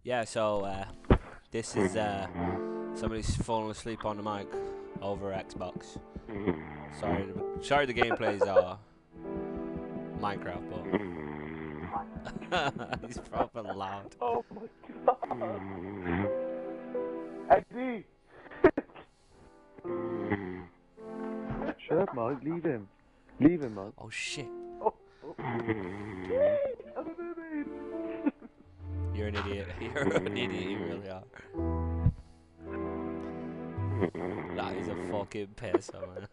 Yeah, so this is somebody's falling asleep on the mic over Xbox. Sorry the gameplays are Minecraft, but he's proper loud. Oh my god! Eddie! Shut up, Mike. Leave him. Leave him, Mike. Oh shit! Oh, oh. I'm an idiot. You're an idiot. You're an idiot. You really are. That is a fucking piss, man.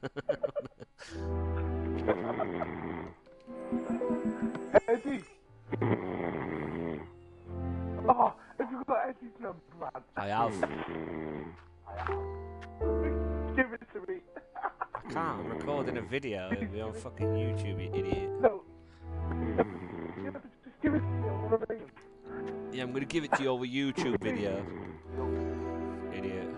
Eddie! Oh, have you got Eddie's number, man? I have. Give it to me. I can't. I'm recording a video. It'll be on fucking YouTube, you idiot. No. Just give it to me. I want to ring him. Yeah, I'm gonna give it to you over YouTube video. Idiot.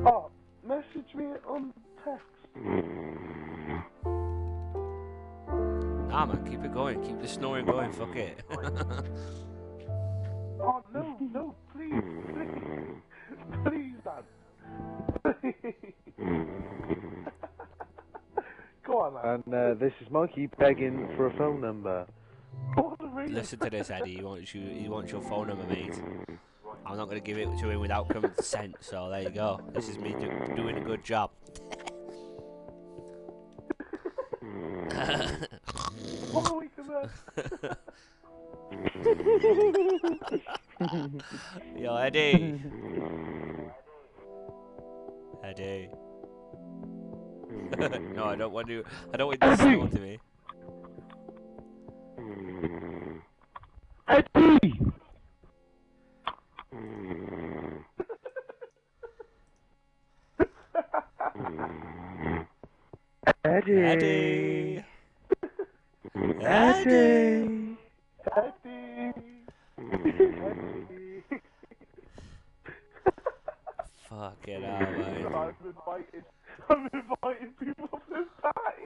Oh, message me on text. Nah, man, keep it going. Keep the snoring going. Fuck it. Oh, no, please. Please, Dad. Go on, man. And this is Mikey begging for a phone number. Listen to this, Eddie. He wants your phone number, mate. I'm not gonna give it to him without consent. So there you go. This is me doing a good job. Oh, Yo, Eddie. Eddie. No, I don't want you to snore to me. Eddie! Eddie! Eddie. Eddie! Fuck it out, mate. I'm inviting people to this party.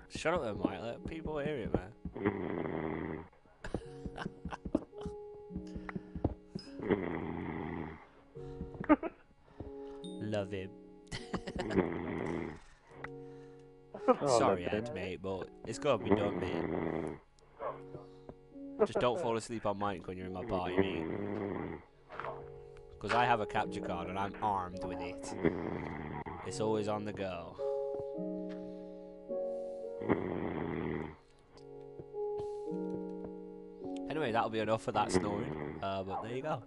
Shut up then, Mike. Let people hear it, man. Love him. Sorry, Ed, mate, but it's gotta be done, mate. Just don't fall asleep on Mike when you're in my party, mate. Because I have a capture card and I'm armed with it. It's always on the go. Anyway, that'll be enough for that snoring. But there you go.